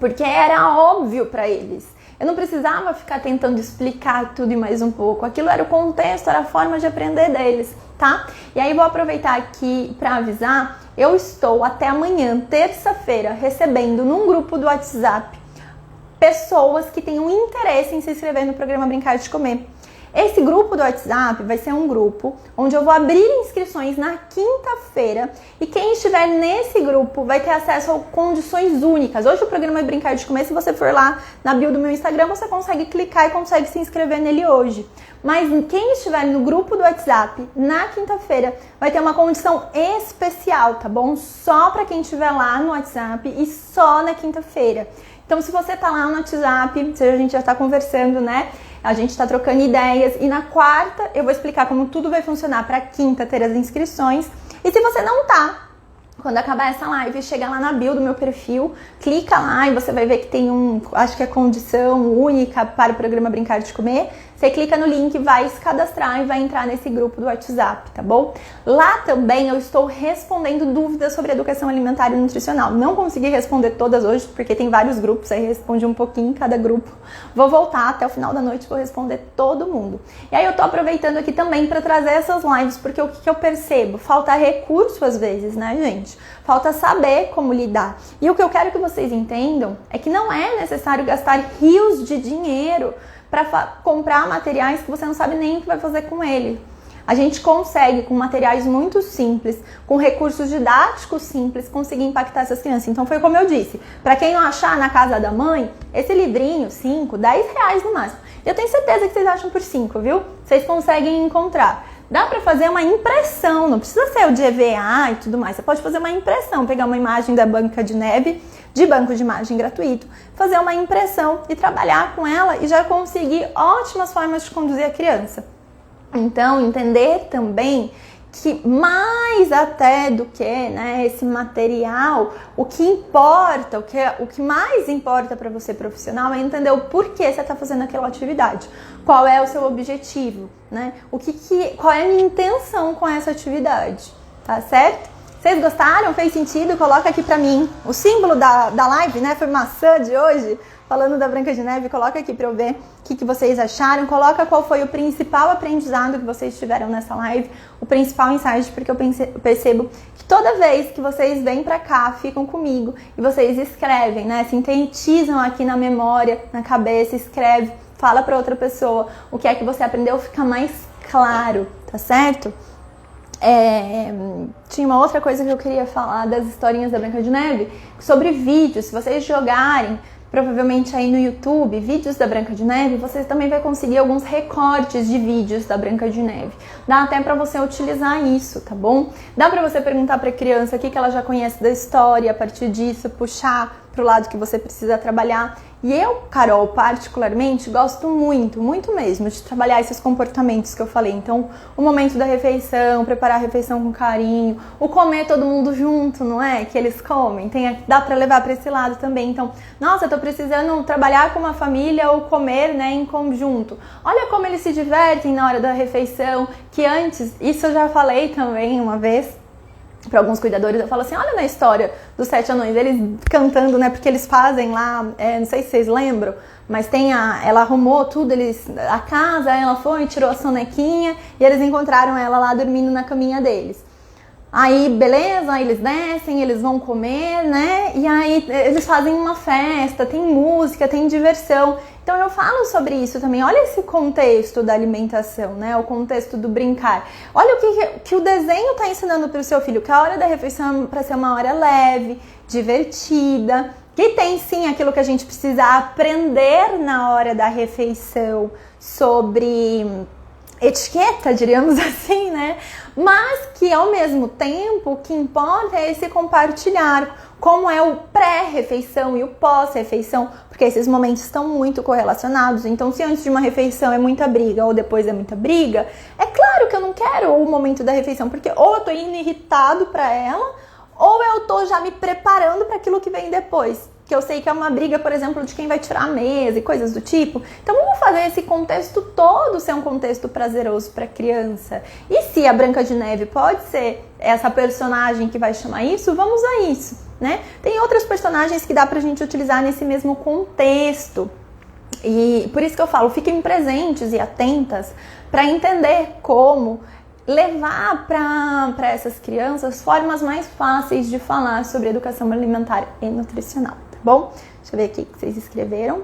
Porque era óbvio para eles. Eu não precisava ficar tentando explicar tudo e mais um pouco. Aquilo era o contexto, era a forma de aprender deles, tá? E aí vou aproveitar aqui para avisar, eu estou até amanhã, terça-feira, recebendo num grupo do WhatsApp pessoas que tenham interesse em se inscrever no programa Brincar de Comer. Esse grupo do WhatsApp vai ser um grupo onde eu vou abrir inscrições na quinta-feira e quem estiver nesse grupo vai ter acesso a condições únicas. Hoje o programa é Brincar de Comer, se você for lá na bio do meu Instagram, você consegue clicar e consegue se inscrever nele hoje. Mas quem estiver no grupo do WhatsApp na quinta-feira vai ter uma condição especial, tá bom? Só para quem estiver lá no WhatsApp e só na quinta-feira. Então, se você tá lá no WhatsApp, a gente já tá conversando, né? A gente tá trocando ideias e na quarta eu vou explicar como tudo vai funcionar para quinta ter as inscrições. E se você não tá, quando acabar essa live, chega lá na bio do meu perfil, clica lá e você vai ver que tem acho que é condição única para o programa Brincar de Comer. Você clica no link, vai se cadastrar e vai entrar nesse grupo do WhatsApp, tá bom? Lá também eu estou respondendo dúvidas sobre educação alimentar e nutricional. Não consegui responder todas hoje, porque tem vários grupos, aí responde um pouquinho em cada grupo. Vou voltar até o final da noite, vou responder todo mundo. E aí eu tô aproveitando aqui também para trazer essas lives, porque o que eu percebo? Falta recurso às vezes, né, gente? Falta saber como lidar. E o que eu quero que vocês entendam é que não é necessário gastar rios de dinheiro para comprar materiais que você não sabe nem o que vai fazer com ele. a gente consegue, com materiais muito simples, com recursos didáticos simples, conseguir impactar essas crianças. Então foi como eu disse, para quem não achar na casa da mãe, esse livrinho, 5, 10 reais no máximo. Eu tenho certeza que vocês acham por 5, viu? Vocês conseguem encontrar. Dá para fazer uma impressão, não precisa ser o de EVA e tudo mais. Você pode fazer uma impressão, pegar uma imagem da Branca de Neve, de banco de imagem gratuito, fazer uma impressão e trabalhar com ela e já conseguir ótimas formas de conduzir a criança. Então, entender também que mais até do que, né, esse material, o que importa, o que mais importa para você profissional é entender o porquê você está fazendo aquela atividade, qual é o seu objetivo, né? Qual é a minha intenção com essa atividade, tá certo? Vocês gostaram? Fez sentido? Coloca aqui pra mim o símbolo da live, né? Foi maçã de hoje, falando da Branca de Neve. Coloca aqui pra eu ver o que vocês acharam. Coloca qual foi o principal aprendizado que vocês tiveram nessa live, o principal insight, porque eu percebo que toda vez que vocês vêm pra cá, ficam comigo e vocês escrevem, né? Sintetizam aqui na memória, na cabeça, escreve, fala pra outra pessoa o que é que você aprendeu, fica mais claro, tá certo? Tinha uma outra coisa que eu queria falar das historinhas da Branca de Neve, sobre vídeos. Se vocês jogarem, provavelmente aí no YouTube, vídeos da Branca de Neve, você também vai conseguir alguns recortes de vídeos da Branca de Neve. Dá até pra você utilizar isso, tá bom? Dá pra você perguntar pra criança o que ela já conhece da história, a partir disso, puxar pro lado que você precisa trabalhar. E eu, Carol, particularmente, gosto muito, muito mesmo, de trabalhar esses comportamentos que eu falei. Então, o momento da refeição, preparar a refeição com carinho, o comer todo mundo junto, não é? Que eles comem, dá pra levar pra esse lado também. Então, nossa, eu tô precisando trabalhar com uma família ou comer, né, em conjunto. Olha como eles se divertem na hora da refeição, que antes, isso eu já falei também uma vez, para alguns cuidadores, eu falo assim, olha na história dos 7 anões, eles cantando, né, porque eles fazem lá, não sei se vocês lembram, mas ela arrumou tudo, a casa, ela foi, tirou a sonequinha e eles encontraram ela lá dormindo na caminha deles. Aí, beleza, eles descem, eles vão comer, né, e aí eles fazem uma festa, tem música, tem diversão. Então eu falo sobre isso também. Olha esse contexto da alimentação, né? O contexto do brincar. Olha o que o desenho está ensinando para o seu filho, que a hora da refeição é para ser uma hora leve, divertida, que tem sim aquilo que a gente precisa aprender na hora da refeição sobre etiqueta, diríamos assim, né? Mas que ao mesmo tempo o que importa é esse compartilhar, como é o pré-refeição e o pós-refeição, porque esses momentos estão muito correlacionados. Então, se antes de uma refeição é muita briga ou depois é muita briga, é claro que eu não quero o momento da refeição, porque ou eu tô indo irritado para ela, ou eu tô já me preparando para aquilo que vem depois. Que eu sei que é uma briga, por exemplo, de quem vai tirar a mesa e coisas do tipo. Então vamos fazer esse contexto todo ser um contexto prazeroso para a criança. E se a Branca de Neve pode ser essa personagem que vai chamar isso, vamos a isso, né? Tem outras personagens que dá pra gente utilizar nesse mesmo contexto. E por isso que eu falo, fiquem presentes e atentas para entender como levar para essas crianças formas mais fáceis de falar sobre educação alimentar e nutricional, tá bom? Deixa eu ver aqui o que vocês escreveram.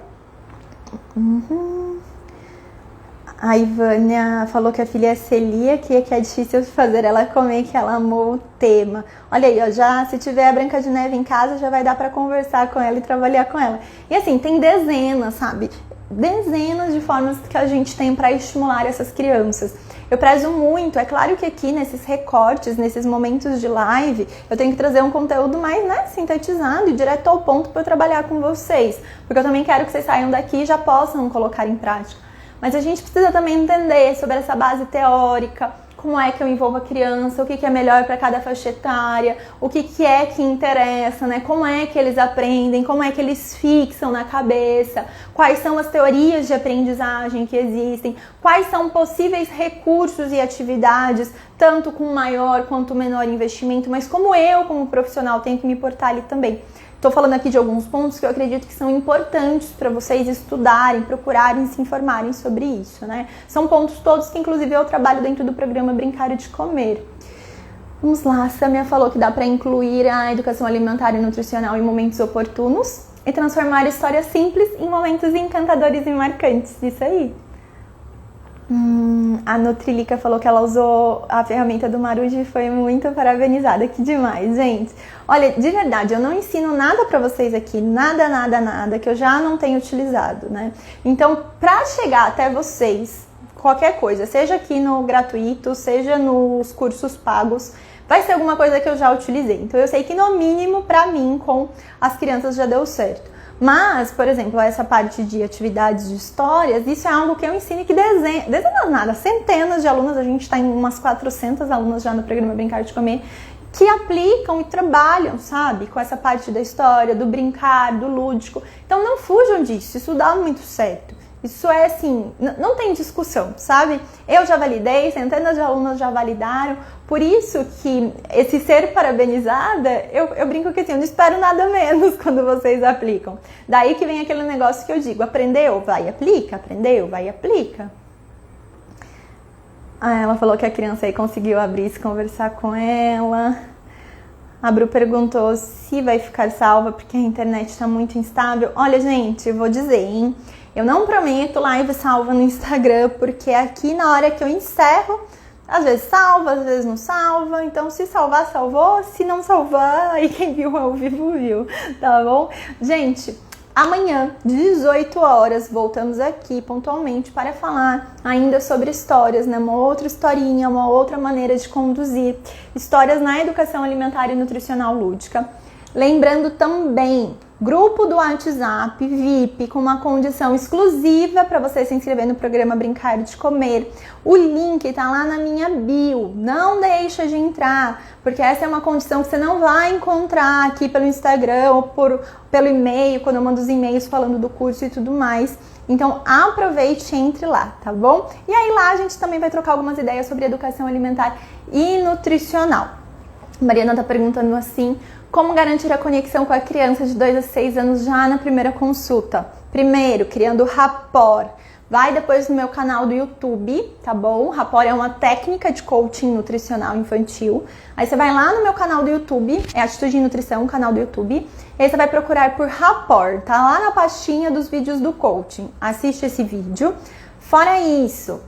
A Ivânia falou que a filha é celíaca e que é difícil fazer ela comer, que ela amou o tema. Olha aí, ó, já se tiver a Branca de Neve em casa, já vai dar para conversar com ela e trabalhar com ela. E assim, tem dezenas, sabe? Dezenas de formas que a gente tem para estimular essas crianças. Eu prezo muito, é claro que aqui nesses recortes, nesses momentos de live, eu tenho que trazer um conteúdo mais, né, sintetizado e direto ao ponto para eu trabalhar com vocês, porque eu também quero que vocês saiam daqui e já possam colocar em prática. Mas a gente precisa também entender sobre essa base teórica, como é que eu envolvo a criança, o que é melhor para cada faixa etária, o que é que interessa, né? Como é que eles aprendem, como é que eles fixam na cabeça, quais são as teorias de aprendizagem que existem, quais são possíveis recursos e atividades, tanto com maior quanto menor investimento, mas como eu, como profissional, tenho que me portar ali também. Estou falando aqui de alguns pontos que eu acredito que são importantes para vocês estudarem, procurarem se informarem sobre isso, né? São pontos todos que, inclusive, eu trabalho dentro do programa Brincar de Comer. Vamos lá, a Samia falou que dá para incluir a educação alimentar e nutricional em momentos oportunos e transformar histórias simples em momentos encantadores e marcantes. Isso aí. A Nutrilica falou que ela usou a ferramenta do Maruji e foi muito parabenizada. Que demais, gente. Olha, de verdade, eu não ensino nada pra vocês aqui, nada que eu já não tenho utilizado, né? Então, pra chegar até vocês, qualquer coisa, seja aqui no gratuito, seja nos cursos pagos, vai ser alguma coisa que eu já utilizei. Então, eu sei que no mínimo, pra mim, com as crianças já deu certo. Mas, por exemplo, essa parte de atividades de histórias, isso é algo que eu ensino que dezenas nada, centenas de alunas, a gente está em umas 400 alunas já no programa Brincar de Comer, que aplicam e trabalham, sabe, com essa parte da história, do brincar, do lúdico. Então não fujam disso, isso dá muito certo. Isso é assim, não tem discussão, sabe? Eu já validei, centenas de alunos já validaram, por isso que esse ser parabenizada, eu brinco que assim, eu não espero nada menos quando vocês aplicam. Daí que vem aquele negócio que eu digo, aprendeu, vai e aplica, aprendeu, vai e aplica. Ah, ela falou que a criança aí conseguiu abrir e se conversar com ela. A Bru perguntou se vai ficar salva porque a internet está muito instável. Olha, gente, eu vou dizer, hein? Eu não prometo live salva no Instagram, porque aqui na hora que eu encerro, às vezes salva, às vezes não salva. Então, se salvar, salvou. Se não salvar, aí quem viu ao vivo, viu. Tá bom? Gente, amanhã, 18 horas, voltamos aqui pontualmente para falar ainda sobre histórias, né? Uma outra historinha, uma outra maneira de conduzir histórias na educação alimentar e nutricional lúdica. Lembrando também, grupo do WhatsApp VIP com uma condição exclusiva para você se inscrever no programa Brincar de Comer. O link tá lá na minha bio, não deixa de entrar, porque essa é uma condição que você não vai encontrar aqui pelo Instagram ou pelo e-mail, quando eu mando os e-mails falando do curso e tudo mais. Então aproveite e entre lá, tá bom? E aí lá a gente também vai trocar algumas ideias sobre educação alimentar e nutricional. Mariana tá perguntando assim: como garantir a conexão com a criança de 2 a 6 anos já na primeira consulta? Primeiro, criando rapport. Vai depois no meu canal do YouTube, tá bom? Rapport é uma técnica de coaching nutricional infantil. Aí você vai lá no meu canal do YouTube, é Atitude em Nutrição, canal do YouTube. E aí você vai procurar por rapport, tá lá na pastinha dos vídeos do coaching. Assiste esse vídeo. Fora isso,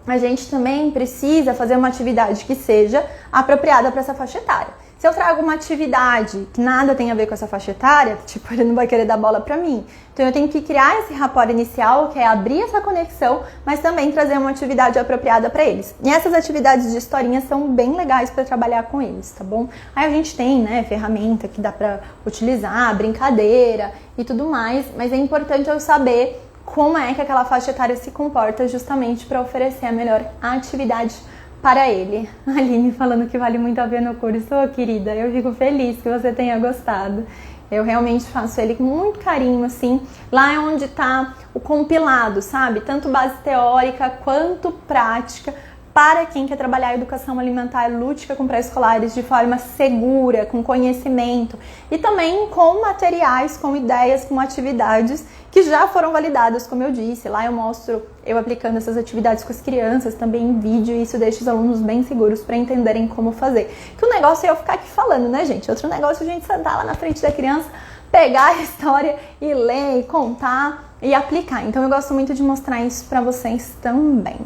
a gente também precisa fazer uma atividade que seja apropriada para essa faixa etária. Se eu trago uma atividade que nada tem a ver com essa faixa etária, tipo, ele não vai querer dar bola pra mim. Então eu tenho que criar esse rapport inicial, que é abrir essa conexão, mas também trazer uma atividade apropriada pra eles. E essas atividades de historinha são bem legais pra trabalhar com eles, tá bom? Aí a gente tem, né, ferramenta que dá pra utilizar, brincadeira e tudo mais, mas é importante eu saber como é que aquela faixa etária se comporta justamente para oferecer a melhor atividade para ele. A Aline falando que vale muito a pena o curso. Ô, querida, eu fico feliz que você tenha gostado. Eu realmente faço ele com muito carinho, assim. Lá é onde tá o compilado, sabe? Tanto base teórica quanto prática, para quem quer trabalhar a educação alimentar lúdica com pré-escolares de forma segura, com conhecimento e também com materiais, com ideias, com atividades que já foram validadas, como eu disse. Lá eu mostro eu aplicando essas atividades com as crianças também em vídeo, e isso deixa os alunos bem seguros para entenderem como fazer. Que o negócio é eu ficar aqui falando, né, gente? Outro negócio é a gente sentar lá na frente da criança, pegar a história e ler, e contar e aplicar. Então eu gosto muito de mostrar isso para vocês também.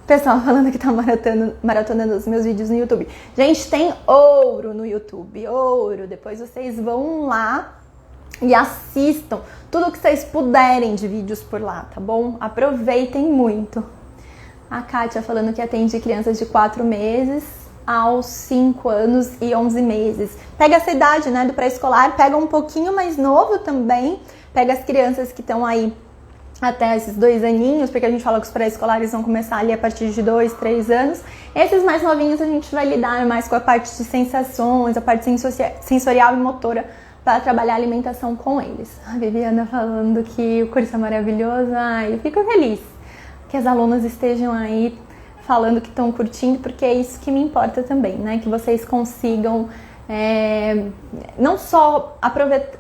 Pessoal falando que tá maratonando os meus vídeos no YouTube. Gente, tem ouro no YouTube, ouro. Depois vocês vão lá e assistam tudo que vocês puderem de vídeos por lá, tá bom? Aproveitem muito. A Kátia falando que atende crianças de 4 meses aos 5 anos e 11 meses. Pega essa idade, né, do pré-escolar, pega um pouquinho mais novo também, pega as crianças que estão aí até esses 2 aninhos, porque a gente fala que os pré-escolares vão começar ali a partir de 2, 3 anos. Esses mais novinhos a gente vai lidar mais com a parte de sensações, a parte sensorial e motora, para trabalhar a alimentação com eles. A Viviana falando que o curso é maravilhoso. Ai, eu fico feliz que as alunas estejam aí falando que estão curtindo, porque é isso que me importa também, né? Que vocês consigam não só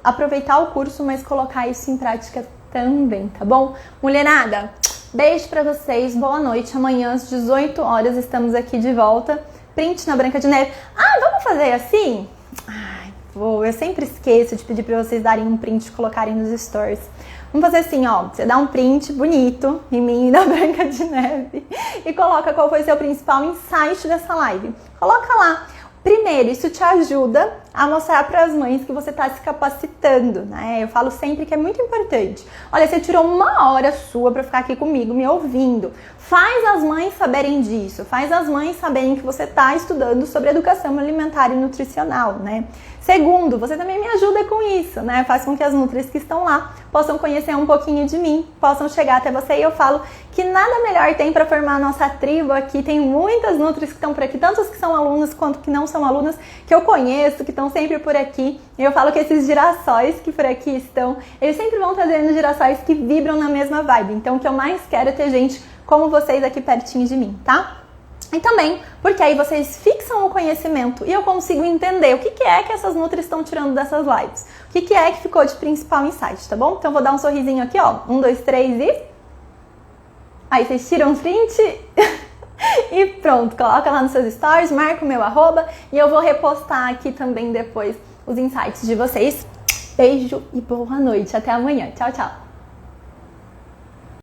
aproveitar o curso, mas colocar isso em prática também, tá bom? Mulherada, beijo pra vocês, boa noite. Amanhã às 18 horas estamos aqui de volta. Print na Branca de Neve. Ah, vamos fazer assim? Ai, eu sempre esqueço de pedir pra vocês darem um print e colocarem nos stories. Vamos fazer assim, ó, você dá um print bonito em mim e da Branca de Neve e coloca qual foi seu principal insight dessa live. Coloca lá. Primeiro, isso te ajuda a mostrar para as mães que você está se capacitando, né? Eu falo sempre que é muito importante. Olha, você tirou uma hora sua para ficar aqui comigo, me ouvindo. Faz as mães saberem disso, faz as mães saberem que você está estudando sobre educação alimentar e nutricional, né? Segundo, você também me ajuda com isso, né? Faz com que as nutris que estão lá possam conhecer um pouquinho de mim, possam chegar até você. E eu falo que nada melhor tem para formar a nossa tribo aqui. Tem muitas nutris que estão por aqui, tanto as que são alunas quanto que não são alunas, que eu conheço, que estão sempre por aqui. E eu falo que esses girassóis que por aqui estão, eles sempre vão trazendo girassóis que vibram na mesma vibe. Então o que eu mais quero é ter gente como vocês aqui pertinho de mim, tá? E também, porque aí vocês fixam o conhecimento e eu consigo entender o que é que essas nutris estão tirando dessas lives. O que é que ficou de principal insight, tá bom? Então, vou dar um sorrisinho aqui, ó. 1, 2, 3 e... Aí, vocês tiram print e pronto. Coloca lá nos seus stories, marca o meu @ e eu vou repostar aqui também depois os insights de vocês. Beijo e boa noite. Até amanhã. Tchau, tchau.